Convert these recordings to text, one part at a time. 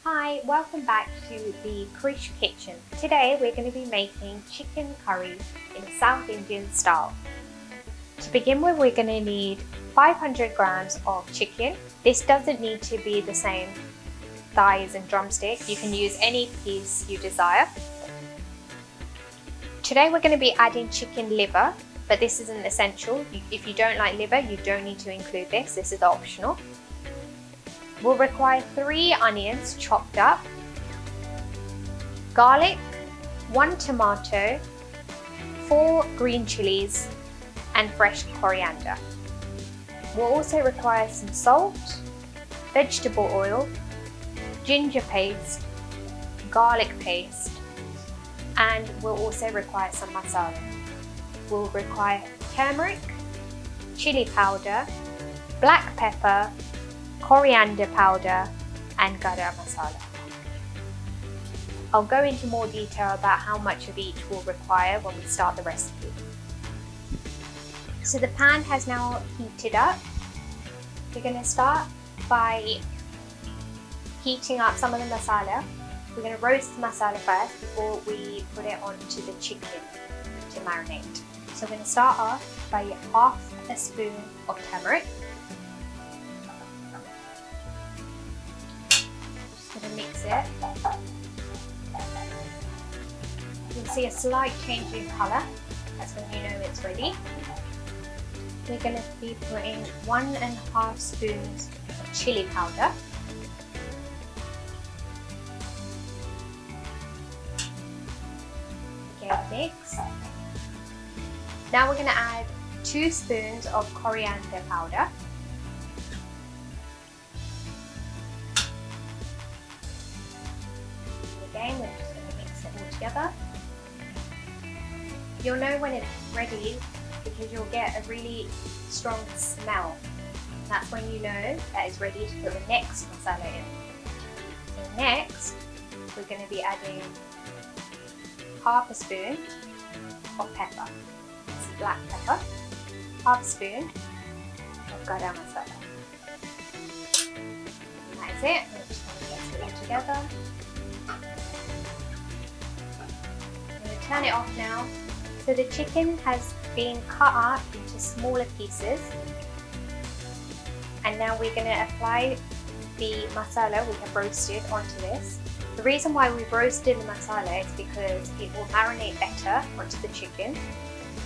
Hi, welcome back to the Krish kitchen. Today we're going to be making chicken curry in South Indian style. To begin with, we're going to need 500 grams of chicken. This doesn't need to be the same thighs and drumstick. You can use any piece you desire. Today we're going to be adding chicken liver, but this isn't essential. If you don't like liver, you don't need to include this. This is optional. We'll require 3 onions chopped up, garlic, 1 tomato, 4 green chilies, and fresh coriander. We'll also require some salt, vegetable oil, ginger paste, garlic paste, and we'll also require some masala. We'll require turmeric, chili powder, black pepper, coriander powder, and garam masala. I'll go into more detail about how much of each we'll require when we start the recipe. So the pan has now heated up. We're going to start by heating up some of the masala. We're going to roast the masala first before we put it onto the chicken to marinate. So we're going to start off by half a spoon of turmeric. Mix it. You'll see a slight change in colour. That's when you know it's ready. We're going to be putting 1.5 spoons of chili powder. Okay, mix. Now we're going to add 2 spoons of coriander powder. Again, we're just going to mix it all together. You'll know when it's ready because you'll get a really strong smell. That's when you know that it's ready to put the next masala in. So next, we're going to be adding half a spoon of pepper. This is black pepper. Half a spoon of garam masala. And that's it. We're just going to mix it all together. Turn it off now. So the chicken has been cut up into smaller pieces, and now we're going to apply the masala we have roasted onto this. The reason why we've roasted the masala is because it will marinate better onto the chicken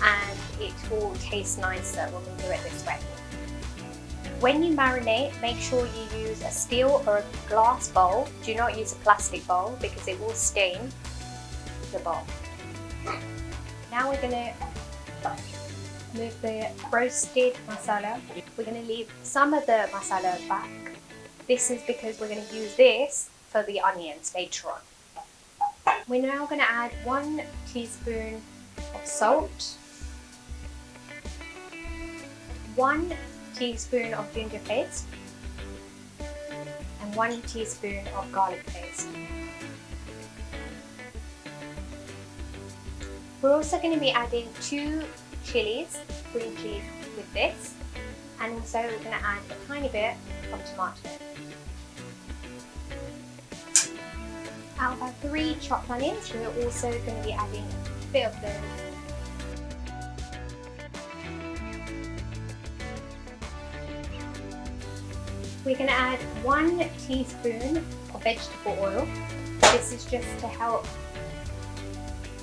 and it will taste nicer when we do it this way. When you marinate, make sure you use a steel or a glass bowl. Do not use a plastic bowl because it will stain the bowl. Now we're going to move the roasted masala. We're going to leave some of the masala back. This is because we're going to use this for the onions later on. We're now going to add 1 teaspoon of salt, 1 teaspoon of ginger paste, and 1 teaspoon of garlic paste. We're also going to be adding 2 chilies, green chilies with this, and also we're going to add a tiny bit of tomato. Out of our 3 chopped onions, we're also going to be adding a bit of those. We're going to add 1 teaspoon of vegetable oil. This is just to help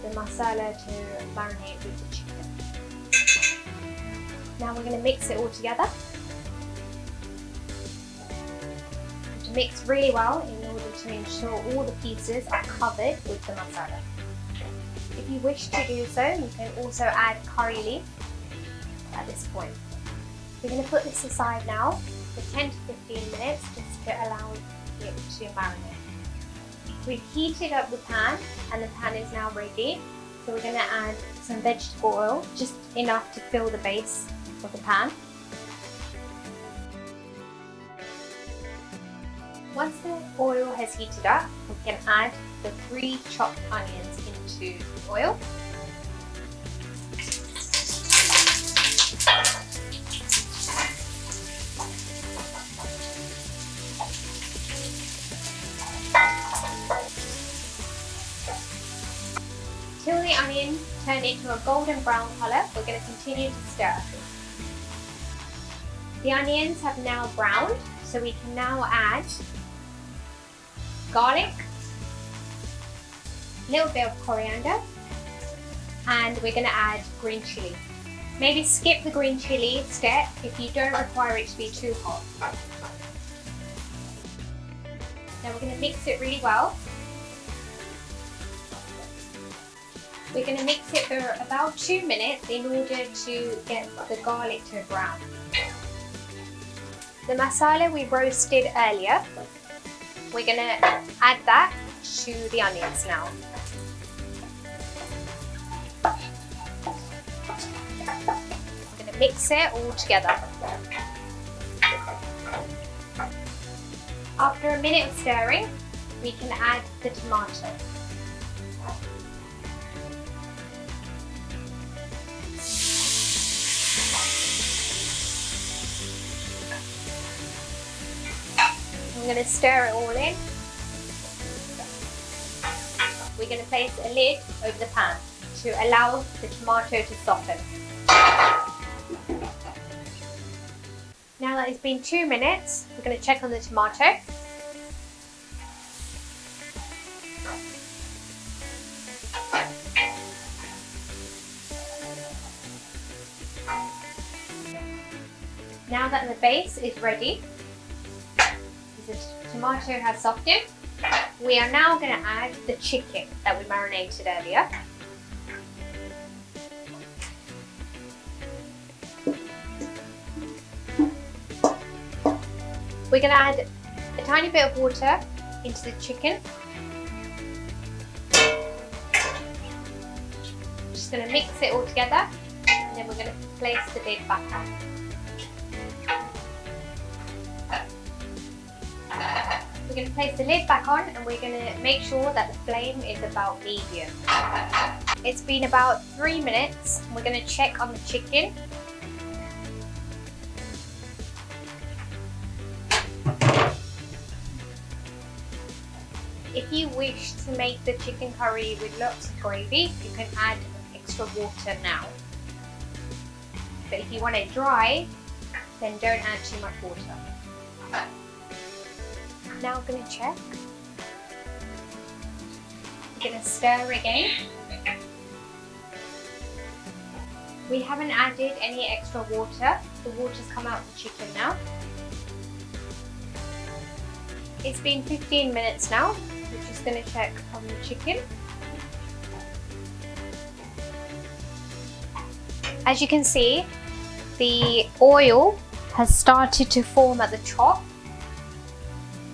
the masala to marinate with the chicken. Now we're going to mix it all together. To mix really well in order to ensure all the pieces are covered with the masala. If you wish to do so, you can also add curry leaf at this point. We're going to put this aside now for 10 to 15 minutes just to allow it to marinate. We've heated up the pan and the pan is now ready. So we're going to add some vegetable oil, just enough to fill the base of the pan. Once the oil has heated up, we can add the 3 chopped onions into the oil. the onion turn into a golden brown colour, we're going to continue to stir. The onions have now browned, so we can now add garlic, a little bit of coriander, and we're going to add green chilli. Maybe skip the green chilli step if you don't require it to be too hot. Now we're going to mix it really well. We're going to mix it for about 2 minutes in order to get the garlic to brown. The masala we roasted earlier, we're going to add that to the onions now. We're going to mix it all together. After a minute of stirring, we can add the tomato. I'm going to stir it all in. We're going to place a lid over the pan to allow the tomato to soften. Now that it's been 2 minutes, we're going to check on the tomato. Now that the base is ready, the tomato has softened, we are now going to add the chicken that we marinated earlier. We're going to add a tiny bit of water into the chicken. Just going to mix it all together, and then we're going to place the lid back on. We're going to place the lid back on, and we're going to make sure that the flame is about medium. It's been about 3 minutes. We're going to check on the chicken. If you wish to make the chicken curry with lots of gravy, you can add extra water now. But if you want it dry, then don't add too much water. Now we're going to check. We're going to stir again. We haven't added any extra water. The water's come out of the chicken now. It's been 15 minutes now. We're just going to check on the chicken. As you can see, the oil has started to form at the top.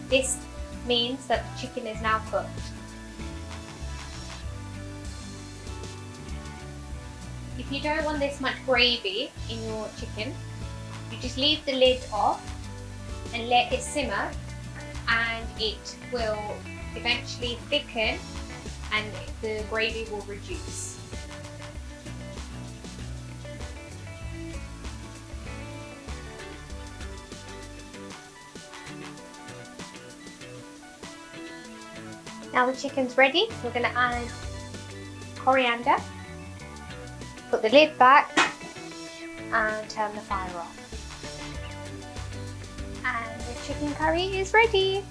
This means that the chicken is now cooked. If you don't want this much gravy in your chicken, you just leave the lid off and let it simmer, and it will eventually thicken and the gravy will reduce. Now the chicken's ready, we're going to add coriander, put the lid back and turn the fire off. And the chicken curry is ready.